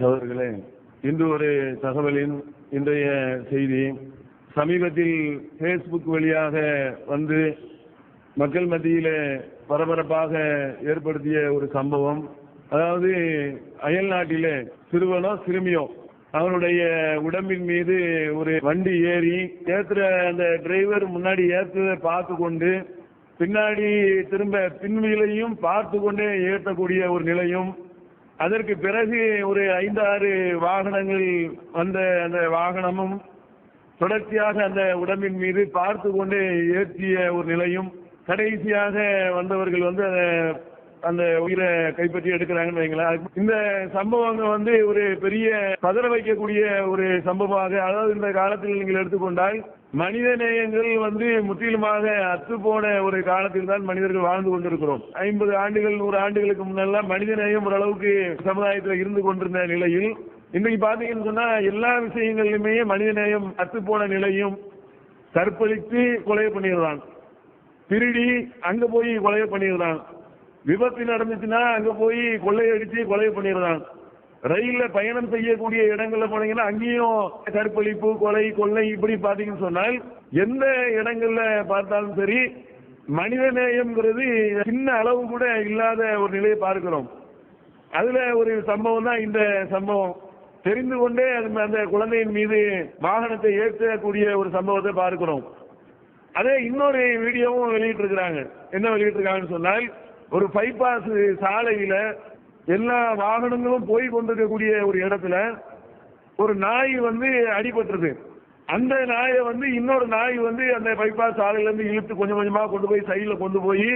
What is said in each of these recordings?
சகோதரர்களே, இன்று ஒரு தகவலின் இன்றைய செய்தி சமீபத்தில் பேஸ்புக் வழியாக வந்து மக்கள் மத்தியிலே பரபரப்பாக ஏற்படுத்திய ஒரு சம்பவம். அதாவது அயல் நாட்டிலே சிறுவனோ சிறுமியோ அவனுடைய உடம்பின் மீது ஒரு வண்டி ஏறி ஏற்றுற அந்த டிரைவர் முன்னாடி ஏற்றுவதை பார்த்து கொண்டு பின்னாடி திரும்ப பின்வீலையும் பார்த்து கொண்டே ஏற்றக்கூடிய ஒரு நிலையும், அதற்கு பிறகு ஒரு 5-6 வாகனங்கள் வந்த அந்த வாகனமும் தொடர்ச்சியாக அந்த உடம்பின் மீது பார்த்து கொண்டே ஏற்றிய ஒரு நிலையும், கடைசியாக வந்தவர்கள் வந்து அந்த உயிரை கைப்பற்றி எடுக்கிறாங்கன்னு வைங்களேன். இந்த சம்பவங்கள் வந்து ஒரு பெரிய பதற வைக்கக்கூடிய ஒரு சம்பவமாக, அதாவது இந்த காலத்தில் நீங்கள் எடுத்துக்கொண்டால் மனித நேயங்கள் வந்து முற்றிலுமாக அற்றுப்போன ஒரு காலத்தில் தான் மனிதர்கள் வாழ்ந்து கொண்டிருக்கிறோம். 50 ஆண்டுகள் 100 ஆண்டுகளுக்கு முன்னெல்லாம் மனித நேயம் ஓரளவுக்கு சமுதாயத்தில் இருந்து கொண்டிருந்த நிலையில் இன்றைக்கு பாத்தீங்கன்னு சொன்னா எல்லா விஷயங்களிலுமே மனித நேயம் அற்றுப்போன நிலையும், கற்பழித்து கொலை பண்ணிடுறான், திருடி அங்க போய் கொலை பண்ணிடுறான், விபத்து நடந்துச்சுன்னா அங்க போய் கொள்ளையடிச்சு கொலை பண்ணிடுறான், ரயில்ல பயணம் செய்யக்கூடிய இடங்கள்ல போனீங்கன்னா அங்கேயும் கற்பழிப்பு கொலை கொள்ளை இப்படி பாத்தீங்கன்னு சொன்னால் எந்த இடங்கள்ல பார்த்தாலும் சரி மனித நேயம்ங்கிறது சின்ன அளவு கூட இல்லாத ஒரு நிலையை பார்க்கிறோம். அதுல ஒரு சம்பவம் தான் இந்த சம்பவம். தெரிந்து கொண்டே அந்த குழந்தையின் மீது வாகனத்தை ஏற்றக்கூடிய ஒரு சம்பவத்தை பார்க்கிறோம். அதே இன்னொரு வீடியோவும் வெளியிட்டு இருக்கிறாங்க. என்ன வெளியிட்டு இருக்காங்கன்னு சொன்னால், ஒரு பைபாஸ் சாலையில எல்லா வாகனங்களும் போய் கொண்டிருக்கக்கூடிய ஒரு இடத்துல ஒரு நாய் வந்து அடிபட்டுருது. அந்த நாயை வந்து இன்னொரு நாய் வந்து அந்த பைபாஸ் சாலையில இருந்து இழுத்து கொஞ்சம் கொஞ்சமா கொண்டு போய் சைட்ல கொண்டு போய்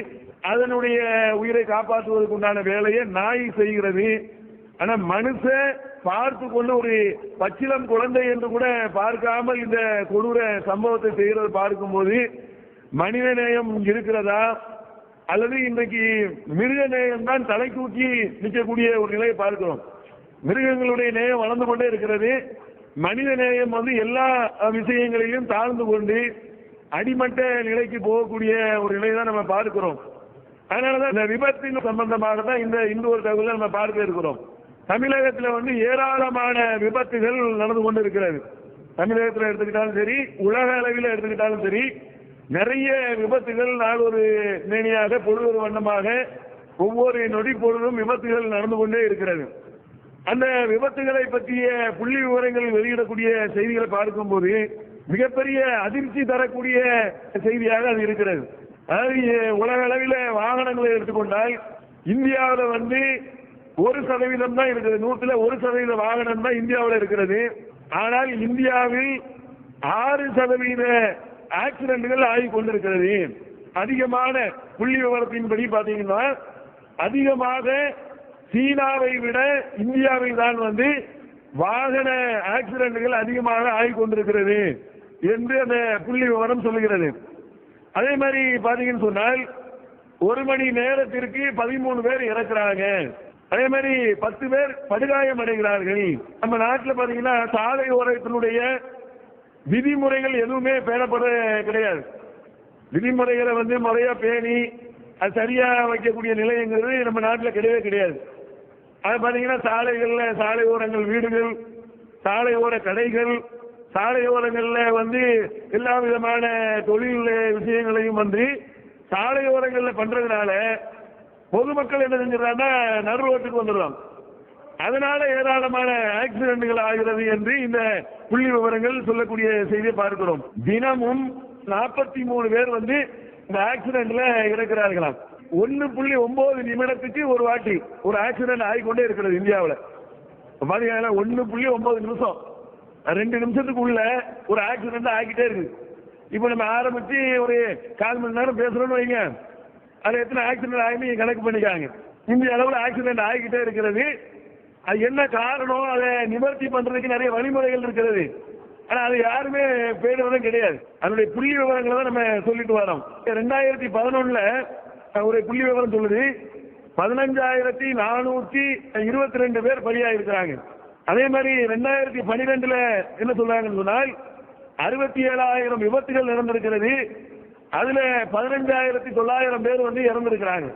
அதனுடைய உயிரை காப்பாற்றுவதற்கு உண்டான வேலையை நாய் செய்கிறது. ஆனா மனுஷன் பார்த்து கொண்டு ஒரு பச்சிலம் குழந்தை என்று கூட பார்க்காமல் இந்த கொடூர சம்பவத்தை செய்கிறது பார்க்கும்போது மனித நேயம் இருக்கிறதா அல்லது இன்றைக்கு மிருக நேயம் தான் தலை தூக்கி நிற்கக்கூடிய ஒரு நிலையை பார்க்கிறோம். மிருகங்களுடைய நேயம் வளர்ந்து கொண்டே இருக்கிறது. மனித நேயம் வந்து எல்லா விஷயங்களிலும் தாழ்ந்து கொண்டு அடிமட்ட நிலைக்கு போகக்கூடிய ஒரு நிலையை தான் நம்ம பார்க்கிறோம். அதனாலதான் இந்த விபத்தின் சம்பந்தமாக தான் இந்த ஒரு தகவலை நம்ம பார்க்க இருக்கிறோம். தமிழகத்தில் வந்து ஏராளமான விபத்துகள் நடந்து கொண்டு இருக்கிறது. தமிழகத்தில் எடுத்துக்கிட்டாலும் சரி, உலக அளவில் எடுத்துக்கிட்டாலும் சரி, நிறைய விபத்துகள் நாள் ஒரு மேனியாக பொழுது வண்ணமாக ஒவ்வொரு நொடி பொழுதும் விபத்துகள் நடந்து கொண்டே இருக்கிறது. அந்த விபத்துகளை பற்றிய புள்ளி விவரங்கள் வெளியிடக்கூடிய செய்திகளை பார்க்கும்போது மிகப்பெரிய அதிர்ச்சி தரக்கூடிய செய்தியாக அது இருக்கிறது. அதாவது உலக அளவில் வாகனங்களை எடுத்துக்கொண்டால் இந்தியாவில் வந்து 1% தான் இருக்கிறது. 100% வாகனம் தான் இந்தியாவில் இருக்கிறது. ஆனால் இந்தியாவில் 6% ஆக்சிடென்ட்கள் ஆகி கொண்டிருக்கிறது. அதிகமான புள்ளி விவரத்தின்படி பாத்தீங்கன்னா அதிகமாக சீனாவை விட இந்தியாவில் தான் வந்து வாகன ஆக்சிடென்ட்கள் அதிகமாக ஆகி கொண்டிருக்கிறது என்று அந்த புள்ளி விவரம் சொல்லுகிறது. அதே மாதிரி பாத்தீங்கன்னு சொன்னால் 1 மணி நேரத்திற்கு 13 பேர் இறக்குறாங்க. அதே மாதிரி 10 பேர் படுகாயம் அடைகிறார்கள். நம்ம நாட்டில் பாத்தீங்கன்னா சாலை ஓரத்தினுடைய விதிமுறைகள் எதுவுமே பேணப்பட கிடையாது. விதிமுறைகளை வந்து முறையா பேணி அது சரியா வைக்கக்கூடிய நிலைங்கிறது நம்ம நாட்டில் கிடையவே கிடையாது. அது பாத்தீங்கன்னா சாலைகள்ல, சாலை ஓரங்கள் வீடுகள், சாலை ஓர கடைகள், சாலை ஓரங்கள்ல வந்து எல்லா விதமான தொழில் விஷயங்களையும் வந்து சாலை ஓரங்கள்ல பண்றதுனால பொதுமக்கள் என்ன செஞ்சிடறாங்கன்னா நடு ரோட்டுக்கு வந்துடுறாங்க. அதனால ஏராளமான ஆக்சிடென்ட்கள் ஆகிறது என்று இந்த புள்ளி விவரங்கள் சொல்லக்கூடிய செய்தியை பார்க்கிறோம். தினமும் 43 பேர் வந்து இந்த ஆக்சிடென்ட்ல இறக்கிறார்களாம். 1.9 நிமிடத்துக்கு ஒரு வாட்டி ஒரு ஆக்சிடென்ட் ஆகிக்கொண்டே இருக்கிறது இந்தியாவில். பாத்தீங்கன்னா 1.9 நிமிஷம், 2 நிமிஷத்துக்குள்ள ஒரு ஆக்சிடென்ட் ஆகிட்டே இருக்கு. இப்ப நம்ம ஆரம்பிச்சு ஒரு 1/4 மணி நேரம் பேசுறோம்னு வைங்க, அது எத்தனை ஆக்சிடென்ட் ஆகி கணக்கு பண்ணிக்காங்க. இந்திய அளவில் ஆக்சிடென்ட் ஆகிக்கிட்டே இருக்கிறது. அது என்ன காரணம், அதை நிவர்த்தி பண்றதுக்கு நிறைய வழிமுறைகள் இருக்கிறது. ஆனா அது யாருமே பேடுவதும் கிடையாது. அதனுடைய புள்ளி விவரங்களை தான் நம்ம சொல்லிட்டு வரோம். 2011 ஒரு புள்ளி விவரம் சொல்லுது 15,422 பேர் பலியாயிருக்கிறாங்க. அதே மாதிரி 2012 என்ன சொல்றாங்கன்னு சொன்னால் 67,000 விபத்துகள் நடந்திருக்கிறது. அதுல 15,900 பேர் வந்து இறந்திருக்கிறாங்க.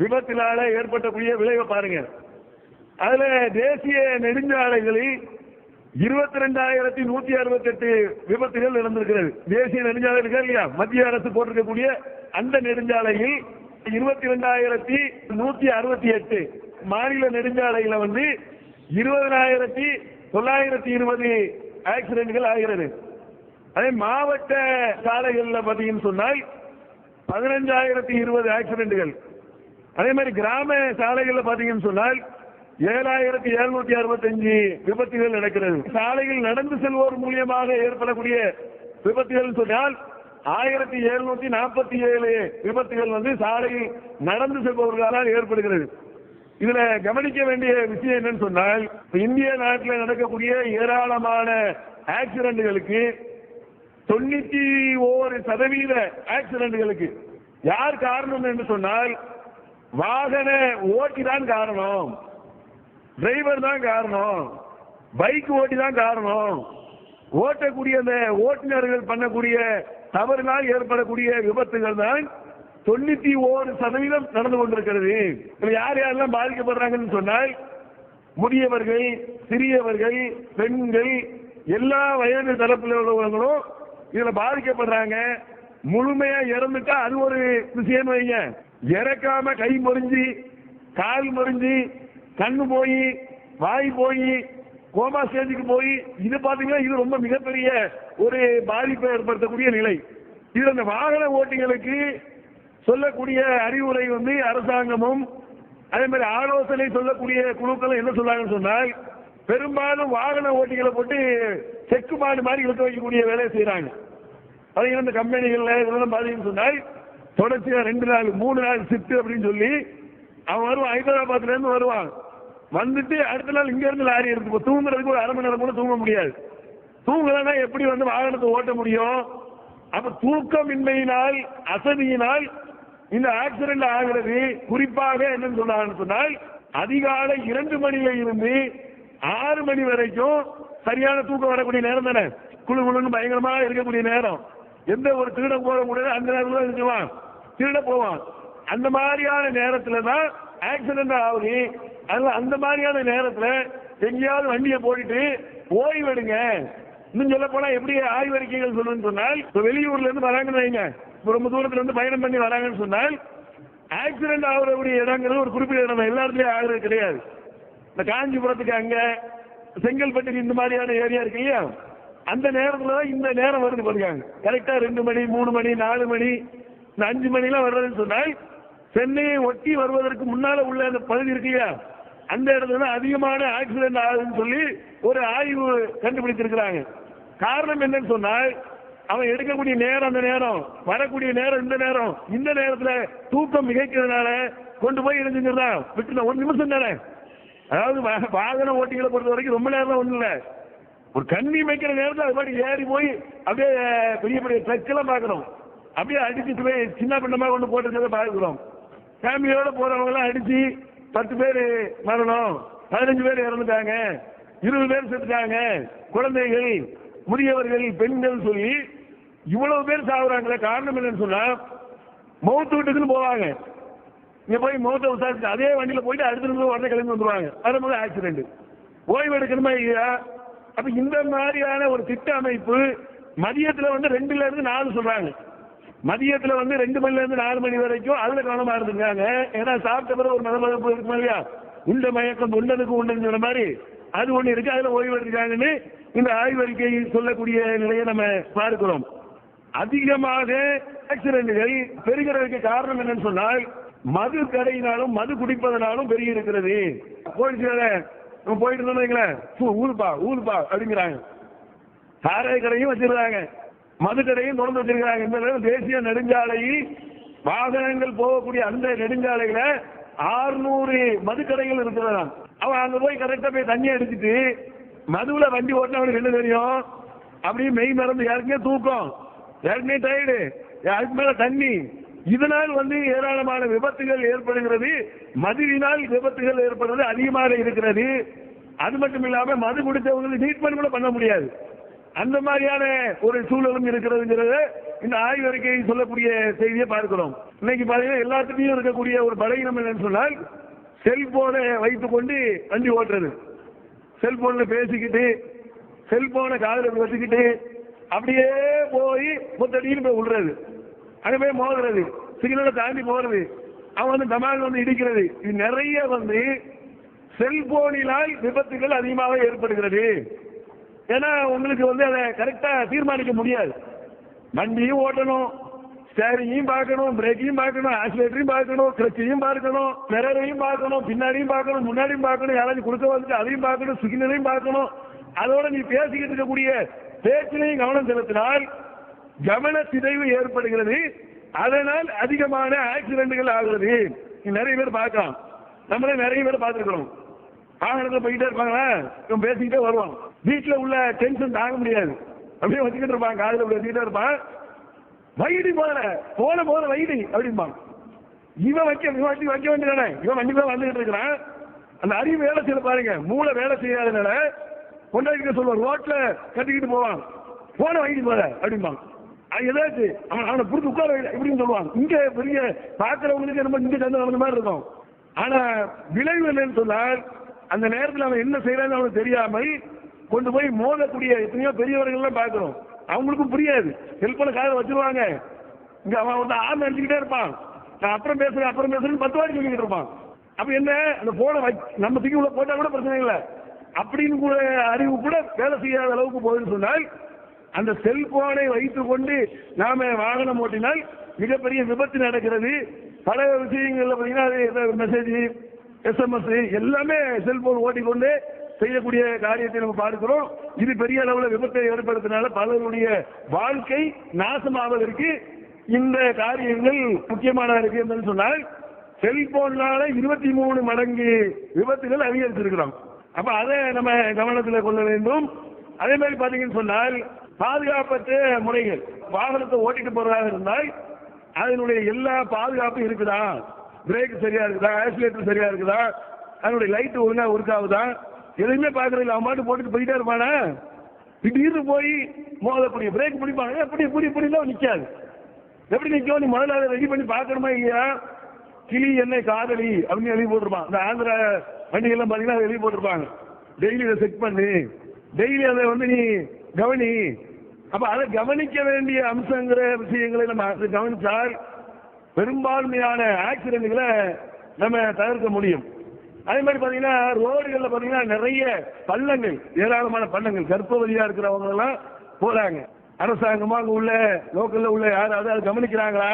விபத்தினால ஏற்பட்டக்கூடிய விளைவை பாருங்க. அதுல தேசிய நெடுஞ்சாலைகளில் 22,168 விபத்துகள் நடந்திருக்கிறது. தேசிய நெடுஞ்சாலைகள் இல்லையா, மத்திய அரசு போட்டிருக்கக்கூடிய அந்த நெடுஞ்சாலையில் 22,168, மாநில நெடுஞ்சாலையில 20,920 ஆக்சிடென்ட்கள் ஆகிறது. அதே மாவட்ட சாலைகளில் பார்த்தீங்கன்னு சொன்னால் 15,020 ஆக்சிடென்ட்கள். அதே மாதிரி கிராம சாலைகளில் பார்த்தீங்கன்னு சொன்னால் 7,765 விபத்துகள் நடக்கிறது. சாலையில் நடந்து செல்வோர் மூலியமாக ஏற்படக்கூடிய விபத்துகள் சொன்னால் 1,747 விபத்துகள் சாலையில் நடந்து செல்பவர்களால் ஏற்படுகிறது. இதுல கவனிக்க வேண்டிய விஷயம் என்னன்னு சொன்னால், இந்திய நாட்டில் நடக்கக்கூடிய ஏராளமான ஆக்சிடென்ட்களுக்கு 91% ஆக்சிடென்ட்களுக்கு யார் காரணம் என்று சொன்னால் வாகன ஓட்டி தான் காரணம், டிரைவர் தான் காரணம், பைக் ஓட்டி தான் காரணம். ஓட்டக்கூடிய அந்த ஓட்டுநர்கள் பண்ணக்கூடிய தவறினால் ஏற்படக்கூடிய விபத்துகள் தான் 91% நடந்து கொண்டிருக்கிறது. யார் யாரெல்லாம் பாதிக்கப்படுறாங்கன்னு சொன்னால் முதியவர்கள், சிறியவர்கள், பெண்கள், எல்லா வயது தரப்பில் உள்ளவர்களும் இதுல பாதிக்கப்படுறாங்க. முழுமையா இறந்துட்டா அது ஒரு விஷயம் வைங்க, இறக்காம கை முறிஞ்சி, கால் முறிஞ்சி, கண்ணு போய், வாய் போய், கோமா ஸ்டேஜுக்கு போய், இது பாத்தீங்கன்னா இது ரொம்ப மிகப்பெரிய ஒரு பாதிப்பை ஏற்படுத்தக்கூடிய நிலை. இது அந்த வாகன ஓட்டிகளுக்கு சொல்லக்கூடிய அறிவுரை அரசாங்கமும் அதே மாதிரி ஆலோசனை சொல்லக்கூடிய குழுக்களும் என்ன சொல்றாங்கன்னு சொன்னால், பெரும்பாலும் வாகன ஓட்டிகளை போட்டு செக்கு மாடு மாதிரி இழுக்க வைக்கக்கூடிய வேலையை செய்யறாங்க. பார்த்தீங்கன்னா இந்த கம்பெனிகள்ல இதெல்லாம் பார்த்தீங்கன்னு சொன்னால் தொடர்ச்சியா 2 நாள் 3 நாள் ஷிஃப்ட் அப்படின்னு சொல்லி அவன் வருவான், ஹைதராபாத்ல இருந்து வருவான், வந்துட்டு அடுத்த நாள் இங்க இருந்து லாரி எடுத்து தூங்குறதுக்கு ஒரு 1/2 மணி நேரம் கூட தூங்க முடியாது. தூங்கலன்னா எப்படி வாகனத்தை ஓட்ட முடியும்? அப்ப தூக்கமின்மையினால், அசதியினால் இந்த ஆக்சிடென்ட் ஆகிறது. குறிப்பாக என்னன்னு சொன்னாங்கன்னு சொன்னால், அதிகாலை 2 மணியில இருந்து 6 மணி வரைக்கும் சரியான தூக்கம் வரக்கூடிய நேரம் தானே, குழு குழுன்னு பயங்கரமா இருக்கக்கூடிய நேரம். எந்த ஒரு திருட போக முடியாது, அந்த நேரத்தில் இருக்குவான், திருட போவான். அந்த மாதிரியான நேரத்துல தான் ஆக்சிடென்ட் ஆகுது. அதனால அந்த மாதிரியான நேரத்தில் எங்கேயாவது வண்டியை போட்டுட்டு ஓய்வெடுங்க. இன்னும் சொல்ல போனா எப்படி ஆய்வறிக்கைகள் சொல்லுன்னு சொன்னால், வெளியூர்ல இருந்து வராங்கன்னு வைங்க, ரொம்ப தூரத்துல இருந்து பயணம் பண்ணி வராங்கன்னு சொன்னால் ஆக்சிடென்ட் ஆகுறக்கூடிய இடங்கிறது ஒரு குறிப்பிட்ட இடம், எல்லா இடத்துலயும் ஆகுறது கிடையாது. இந்த காஞ்சிபுரத்துக்கு அங்க, செங்கல்பட்டுக்கு இந்த மாதிரியான ஏரியா இருக்கு இல்லையா, அந்த நேரத்துல தான் இந்த நேரம் வருது பாருங்க. கரெக்டா 2 மணி 3 மணி 4 மணி இந்த 5 மணிலாம் வர்றதுன்னு சொன்னால் சென்னையை ஒட்டி வருவதற்கு முன்னால உள்ள அந்த பகுதி இருக்கு இல்லையா, அந்த இடத்துல அதிகமான ஆக்சிடென்ட் ஆகுதுன்னு சொல்லி ஒரு ஆய்வு கண்டுபிடித்திருக்கிறாங்க. காரணம் என்னன்னு சொன்னால், அவன் எடுக்கக்கூடிய நேரம் அந்த நேரம், வரக்கூடிய நேரம் இந்த நேரம், இந்த நேரத்துல தூக்கம் மிகைக்கிறதுனால கொண்டு போய் இணைஞ்சுங்கிறதா விட்டு 1 நிமிஷம் தானே. அதாவது வாகன ஓட்டிகளை பொறுத்த வரைக்கும் ரொம்ப நேரம் ஒண்ணு இல்லை, ஒரு கண்ணி வைக்கிற நேரத்தில் அது மாதிரி ஏறி போய் அப்படியே பெரிய பெரிய ட்ரக்கெல்லாம் பார்க்கணும், அப்படியே அடிச்சுட்டு போய் சின்ன பின்னமாக கொண்டு போட்டு பார்க்கிறோம். ஃபேமிலியோட போறவங்க எல்லாம் அடிச்சு 10 பேர் மரணம், 15 பேர் இறந்துட்டாங்க, 20 பேர் செத்துட்டாங்க, குழந்தைகள், முதியவர்கள், பெண்கள் சொல்லி இவ்வளவு பேர் சாகுறாங்களே. காரணம் என்னன்னு சொன்னா, மௌத்து வீட்டுக்குன்னு போவாங்க, இங்க போய் மௌத்தை விசாரிச்சு அதே வண்டியில போயிட்டு அடுத்த உடனே கிளம்பி வந்துருவாங்க. வரும்போது ஆக்சிடென்ட். ஓய்வு எடுக்கணுமா இல்லையா? அப்ப இந்த மாதிரியான ஒரு திட்ட அமைப்பு மதியத்துல 2ல இருந்து 4 சொல்றாங்க. மதியத்துல 2 மணில இருந்து 4 மணி வரைக்கும் அதுல கவனமா இருந்துருக்காங்க. ஏன்னா சாப்பிட்ட பிறகு ஒரு மதமதப்பு இருக்குமா இல்லையா, உண்ட மயக்கம் உண்டதுக்கு உண்டுன்னு சொன்ன மாதிரி அது ஒண்ணு இருக்கு, அதுல ஓய்வு எடுத்துக்காங்கன்னு இந்த ஆய்வறிக்கை சொல்லக்கூடிய நிலையை நம்ம பார்க்கிறோம். அதிகமாக ஆக்சிடென்ட்கள் பெருகிறதுக்கு காரணம் என்னன்னு சொன்னால், மது கடையினாலும் மது குடிப்பதனாலும் பெருகி இருக்கிறது. போயிட்டு இருந்தோம், ஊருப்பா ஊருப்பா அப்படிங்கிறாங்க. சாராய கடையும் வச்சிருக்காங்க, மது கடையும் தொடர்ந்து வச்சிருக்காங்க. இந்த தேசிய நெடுஞ்சாலையில் வாகனங்கள் போகக்கூடிய அந்த நெடுஞ்சாலையில 600 மதுக்கடைகள் இருக்கிறதா. அவன் அங்க போய் கரெக்டா போய் தண்ணி அடிச்சுட்டு மதுவுல வண்டி ஓட்டின அவனுக்கு என்ன தெரியும், அப்படியே மெய் மறந்து யாருக்குமே தூக்கம், யாருக்குமே டயர்டு, யாருக்கு மேல தண்ணி. இதனால் ஏராளமான விபத்துகள் ஏற்படுகிறது. மதுவினால் விபத்துகள் ஏற்படுவது அதிகமாக இருக்கிறது. அது மட்டும் இல்லாம மது குடித்தவங்களுக்கு ட்ரீட்மெண்ட் கூட பண்ண முடியாது, அந்த மாதிரியான ஒரு சூழலும் இருக்கிறதுங்கிறத இந்த ஆய்வறிக்கை சொல்லக்கூடிய செய்தியை பார்க்கிறோம். இன்னைக்கு பாத்தீங்கன்னா எல்லாத்துலயும் இருக்கக்கூடிய ஒரு பலவீனம் என்னன்னு சொன்னால், செல்போனை வைத்துக் கொண்டு வண்டி ஓட்டுறது, செல்போன்ல பேசிக்கிட்டு செல்போனை காதில் வச்சுக்கிட்டு அப்படியே போய் முத்தடியில் போய் விடுறது, அங்கே போய் மோதுறது, சிக்னலை தாண்டி போறது, அவன் வந்து தமால் வந்து இடிக்கிறது. இது நிறைய வந்து செல்போனினால் விபத்துகள் அதிகமாக ஏற்படுகிறது. ஏன்னா உங்களுக்கு வந்து அதை கரெக்டா தீர்மானிக்க முடியாது. வண்டியும் ஓட்டணும், ஸ்டேரிங்கையும் பார்க்கணும், பிரேக்கையும் பார்க்கணும், ஆக்சிலேட்டரையும் பார்க்கணும், கிளச்சையும் பார்க்கணும், மிரரையும் பார்க்கணும், பின்னாடியும் பார்க்கணும், முன்னாடியும் பார்க்கணும், யாராச்சும் கொடுக்க வந்துட்டு அதையும் பார்க்கணும், சிக்னலையும் பார்க்கணும். அதோட நீ பேசிக்கிட்டு இருக்கக்கூடிய பேச்சிலையும் கவனம் செலுத்தினால் கவன சிதைவு ஏற்படுகிறது. அதனால் அதிகமான ஆக்சிடென்ட்கள் ஆகுறது. நிறைய பேர் பார்க்கலாம், நம்மளே நிறைய பேர் பார்த்துருக்கிறோம். வாகனத்தில் போயிட்டே இருப்பாங்களா, இவன் பேசிக்கிட்டே வருவான். வீட்டில் உள்ள டென்ஷன் தாங்க முடியாது, அப்படியே வச்சுக்கிட்டு இருப்பான், காதில் அப்படி வச்சுக்கிட்டே இருப்பான். வைடி போல வைடி அப்படிம்பான். இவன் வைக்க வேண்டியதானே, இவன் வண்டி தான் வந்துகிட்டு இருக்கிறான். அந்த அறிவு வேலை செய்ய பாருங்க, மூளை வேலை செய்யாதனால கொண்டாடிக்க சொல்லுவான், ரோட்ல கட்டிக்கிட்டு போவான், போன வைடி போல அப்படிம்பான். ஏதாச்சும் அவனை புரிஞ்சு உட்கார இப்படின்னு சொல்லுவாங்க. இங்க பெரிய பார்க்கிறவங்களுக்கு நம்ம இங்க சேர்ந்து வந்த மாதிரி இருக்கும். ஆனா விளைவு என்னன்னு சொன்னால் அந்த நேரத்தில் அவன் என்ன செய்யறான்னு அவனுக்கு தெரியாமல் கொண்டு போய் மோதக்கூடிய எத்தனையோ பெரியவர்கள்லாம் பார்க்கிறோம். அவங்களுக்கும் புரியாது, செல்போனை காதை வச்சிருவாங்க. இங்க அவன் வந்து ஆர்ம அடிச்சுக்கிட்டே இருப்பான், நான் அப்புறம் பேசுறேன் 10 வாட்டி சொல்லிக்கிட்டு இருப்பான். அப்ப என்ன, அந்த போனை நம்ம தூக்கி உள்ள போட்டா கூட பிரச்சனை இல்லை அப்படின்னு கூட அறிவு கூட வேலை செய்யாத அளவுக்கு போகுதுன்னு சொன்னால், அந்த செல்போனை வைத்துக் கொண்டு நாம வாகனம் ஓட்டினால் மிகப்பெரிய விபத்து நடக்கிறது. பல விஷயங்கள்ல பார்த்தீங்கன்னா மெசேஜ், SMS எல்லாமே செல்போன் ஓட்டிக்கொண்டு செய்யக்கூடிய காரியத்தை நம்ம பார்க்கிறோம். இது பெரிய அளவில் விபத்தை ஏற்படுத்தினால பலருடைய வாழ்க்கை நாசமாவதற்கு இந்த காரியங்கள் முக்கியமானதாக இருக்கு என்று சொன்னால், செல்போனால 23 மடங்கு விபத்துகள் அதிகரிச்சிருக்கிறோம். அப்ப அதை நம்ம கவனத்தில் கொள்ள வேண்டும். அதே மாதிரி பாத்தீங்கன்னு சொன்னால் பாதுகாப்பற்ற முறைகள், வாகனத்தை ஓட்டிட்டு போறதாக இருந்தால் அதனுடைய எல்லா பாதுகாப்பும் இருக்குதா, பிரேக் சரியா இருக்குதா, ஆக்சிலேட்டர் சரியா இருக்குதா, அதனுடைய லைட் ஒழுங்கா ஒர்க் ஆகுதா, எதுவுமே பாக்குறதில்ல. அவன் மாட்டு போட்டுட்டு போயிட்டே இருப்பானா, திடீர்னு போய் மோதக்கூடிய பிரேக் பிடிப்பாங்க, புடிதான் நிக்காது. எப்படி நிற்கும், நீ முதல்ல அதை ரெடி பண்ணி பார்க்கணுமா இல்லையா? கிளி என்ன காதலி அப்படின்னு எழுதி போட்டிருப்பான். இந்த ஆந்திரா வண்டிகள்லாம் பார்த்தீங்கன்னா எழுதி போட்டிருப்பாங்க, டெய்லி இதை செக் பண்ணு, டெய்லி அதை வந்து நீ கவனி. அப்ப அதை கவனிக்க வேண்டிய அம்சங்கிற விஷயங்களை நம்ம கவனித்தால் பெரும்பான்மையான ஆக்சிடென்ட்களை நம்ம தவிர்க்க முடியும். அதே மாதிரி பாத்தீங்கன்னா ரோடுகள்ல பாத்தீங்கன்னா நிறைய பள்ளங்கள், ஏராளமான பள்ளங்கள், கர்ப்பவதியா இருக்கிறவங்க எல்லாம் போறாங்க. அரசாங்கமா அங்க உள்ள லோக்கல்ல உள்ள யாராவது அதை கவனிக்கிறாங்களா?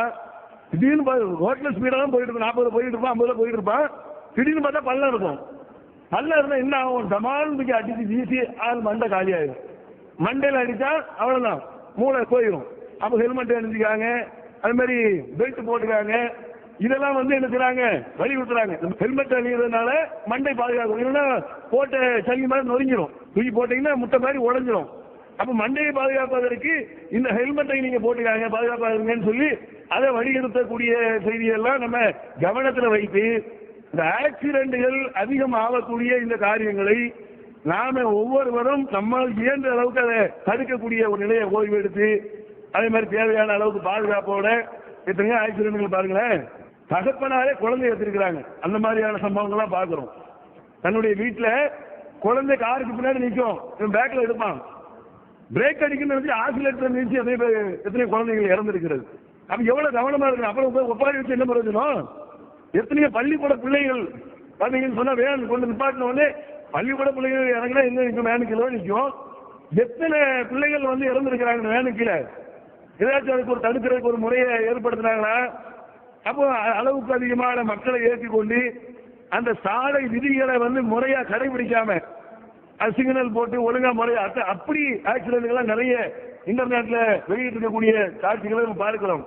திடீர்னு ரோட்ல ஸ்பீடா தான் போயிட்டு இருப்பான், 40 போயிட்டு இருப்பான், 50 போயிட்டு இருப்பான். திடீர்னு பார்த்தா பள்ளம் இருக்கும். பள்ளம் இருந்தா என்ன ஆகும், சமாளிக்கு அடிச்சு வீசி ஆள் மண்டை காலி ஆயிடும். மண்டையில் அடிச்சா அவ்வளவுதான், மூளை போயிடும். அப்ப ஹெல்மெட் அணிஞ்சுக்காங்க, அது மாதிரி பெல்ட் போட்டுக்காங்க. இதெல்லாம் வந்து என்ன செய்றாங்க, வலியுறுத்துறாங்க. ஹெல்மெட் அணிகிறதுனால மண்டை பாதுகாக்கும், இல்லைன்னா போட்ட சல்லி மாதிரி நொறுங்கிடும், தூக்கி போட்டீங்கன்னா முட்டை மாதிரி உடஞ்சிடும். அப்ப மண்டையை பாதுகாப்பதற்கு இந்த ஹெல்மெட்டை நீங்க போட்டுக்காங்க, பாதுகாப்பாருங்கன்னு சொல்லி அதை வலியுறுத்தக்கூடிய செய்தியெல்லாம் நம்ம கவனத்தில் வைத்து இந்த ஆக்சிடென்ட்கள் அதிகம் ஆகக்கூடிய இந்த காரியங்களை நாம ஒவ்வொருவரும் நம்மால் இயன்ற அளவுக்கு அதை தடுக்கக்கூடிய ஒரு நிலையை ஓய்வு எடுத்து, அதே மாதிரி தேவையான அளவுக்கு பாதுகாப்போட. எத்தனையோ ஆக்சிடென்ட்கள் பாருங்களேன், தகப்பனாரே குழந்தை எடுத்திருக்கிறாங்க. அந்த மாதிரியான சம்பவங்கள்லாம் பார்க்கிறோம். தன்னுடைய வீட்டுல குழந்தை காருக்கு பின்னாடி நிற்கும், இவன் பேக்ல எடுப்பான், பிரேக் அடிக்கணும்னு ஆக்சிலேட்டர் நிறுத்தி எத்தனை குழந்தைகள் இறந்திருக்கிறது. அப்ப எவ்வளவு கவனமா இருக்கு. அப்புறம் ஒப்பாரி வச்சு என்ன பிரயோஜனம்? எத்தனையோ பள்ளிக்கூட பிள்ளைகள் பாத்தீங்கன்னு சொன்னா வேன் கொண்டு நிப்பாட்டின உடனே பள்ளிக்கூட பிள்ளைகள் இறங்கினா எங்க நிற்கும், வேனுக்குள்ள நிற்கும். எத்தனை பிள்ளைகள் வந்து இறந்திருக்கிறாங்க வேனுக்குல. ஏதாச்சும் அதுக்கு ஒரு தடுக்கிறதுக்கு ஒரு முறையை ஏற்படுத்தினாங்களா? அப்போ அளவுக்கு அதிகமான மக்களை ஏற்றிக்கொண்டு அந்த சாலை விதிகளை வந்து முறையா கடைபிடிக்காம சிக்னல் போட்டு ஒழுங்கா முறையா அப்படி ஆக்சிடென்ட்கள் நிறைய இன்டர்நெட்ல வெளியிட்டு இருக்கக்கூடிய காட்சிகளை நம்ம பார்க்கிறோம்.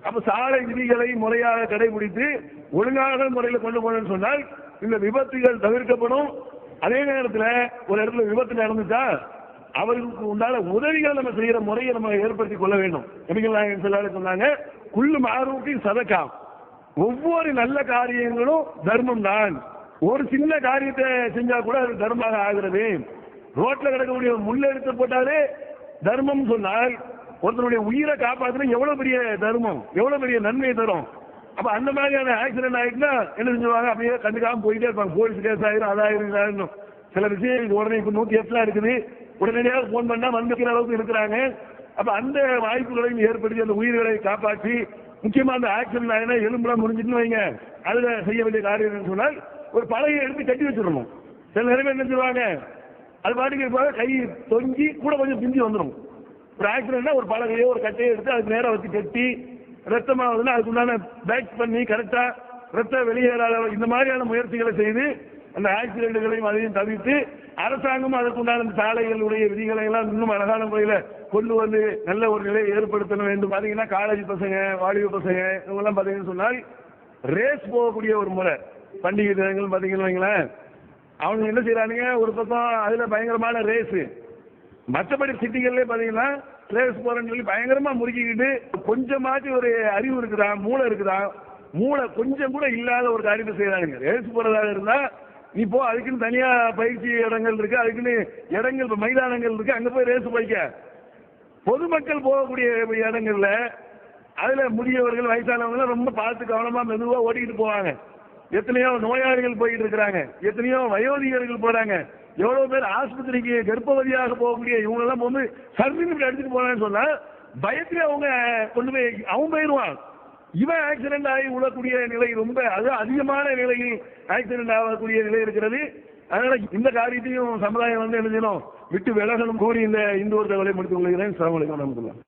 அப்ப சாலை விதிகளை முறையாக கடைபிடித்து ஒழுங்கான முறையில் கொண்டு போனோம்னு சொன்னால் இந்த விபத்துகள் தவிர்க்கப்படும். அதே நேரத்தில் ஒரு இடத்துல விபத்து நடந்துட்டா அவர்களுக்கு உண்டான உதவிகளை நம்ம செய்யற முறையை நம்ம ஏற்படுத்திக் கொள்ள வேண்டும். நபிகள் சொன்னாங்க, குல்லு மாரூஃபின் சதகா, ஒவ்வொரு நல்ல காரியங்களும் தர்மம் தான். ஒரு சின்ன காரியத்தை செஞ்சா கூட அது தர்மமாக ஆகிறது. ரோட்ல கிடக்கக்கூடிய முள்ள எடுத்து போட்டாலே தர்மம் சொன்னால் ஒருத்தருடைய உயிரை காப்பாற்றுறது எவ்வளவு பெரிய தர்மம், எவ்வளவு பெரிய நன்மை தரும். அப்ப அந்த மாதிரியான ஆக்சிடென்ட் ஆயிட்டுனா என்ன செஞ்சுவாங்க, அப்படியே கண்டுக்காம போயிட்டே இருப்பாங்க. போலீஸ் கேஸ் ஆயிரும், அதாயிரும். சில விஷயம் உடனே இப்ப 108 இருக்குது, உடனடியாக போன் பண்ணா வந்துக்கிற அளவுக்கு இருக்கிறாங்க. அப்ப அந்த வாய்ப்புகளையும் ஏற்படுத்தி அந்த உயிர்களை காப்பாற்றி, முக்கியமா அந்த ஆக்சிடென்ட் ஆகினா எலும்புலாம் முடிஞ்சுன்னு வைங்க, அதுல செய்ய வேண்டிய காரியம் சொன்னால் ஒரு பலகையை எடுத்து கட்டி வச்சிடணும். சில நேரமே என்ன செய்வாங்க, அது பாட்டுக்கு இருப்பாங்க, கை தொங்கி கூட கொஞ்சம் பிஞ்சு வந்துடும். ஒரு ஆக்சிடென்ட்னா ஒரு பலகையோ ஒரு கட்டையோ எடுத்து அதுக்கு நேரம் வச்சு கட்டி, ரத்தமாவதுன்னா அதுக்கு உண்டான பேக் பண்ணி கரெக்டா ரத்தம் வெளியேறாத இந்த மாதிரியான முயற்சிகளை செய்து அந்த ஆக்சிடென்ட்களையும் அதையும் தவிர்த்து அரசாங்கம் அதற்கு உண்டான சாலைகளுடைய விதிகளை எல்லாம் இன்னும் அழகான முறையில் கொண்டு வந்து நல்ல ஒரு நிலையை ஏற்படுத்த வேண்டும். பாத்தீங்கன்னா காலேஜ் பசங்க, வாலிப பசங்க இவங்கெல்லாம் பாத்தீங்கன்னு சொன்னால் ரேஸ் போகக்கூடிய ஒரு முறை. பண்டிகை தினங்கள் பாத்தீங்கன்னு வைங்களேன், அவங்க என்ன செய்யறானுங்க, ஒரு பக்கம் அதுல பயங்கரமான ரேஸு. மற்றபடி சிட்டிகள்லேயே பாத்தீங்கன்னா ரேஸ் போறேன்னு சொல்லி பயங்கரமா முறுக்கிக்கிட்டு, கொஞ்சமாச்சும் ஒரு அறிவு இருக்குதா, மூளை இருக்குதா, மூளை கொஞ்சம் கூட இல்லாத ஒரு காரியத்தை செய்யறாங்க. ரேஸ் போறதாக இருந்தா நீ போ, அதுக்குன்னு தனியா பயிற்சி இடங்கள் இருக்கு, அதுக்குன்னு இடங்கள் மைதானங்கள் இருக்கு, அங்க போய் ரேஸ் போய்க்க. பொதுமக்கள் போகக்கூடிய இடங்கள்ல அதுல முதியவர்கள் வயசானவங்க ரொம்ப பார்த்து கவனமா மெதுவா ஓடிக்கிட்டு போவாங்க. எத்தனையோ நோயாளிகள் போயிட்டு இருக்கிறாங்க, எத்தனையோ வயோதிகர்கள் போறாங்க, எவ்வளவு பேர் ஆஸ்பத்திரிக்கு கர்ப்பவதியாக போகக்கூடிய இவங்க எல்லாம் போது சர்வீஸ் அடிச்சுட்டு போறான்னு சொன்னா பயத்திலே அவங்க கொண்டு போய் அவன் போயிடுவான். இவன் ஆக்சிடென்ட் ஆகி விழக்கூடிய நிலை ரொம்ப அது அதிகமான நிலையில் ஆக்சிடென்ட் ஆகக்கூடிய நிலை இருக்கிறது. அதனால இந்த காரியத்தையும் சமுதாயம் வந்து என்ன செய்யணும், விட்டு விலகணும் கூறி இந்த ஒரு தகவலை முடித்துக் கொள்கிறேன். அஸ்ஸலாமு அலைக்கும் வரஹ்மத்துல்லாஹ்.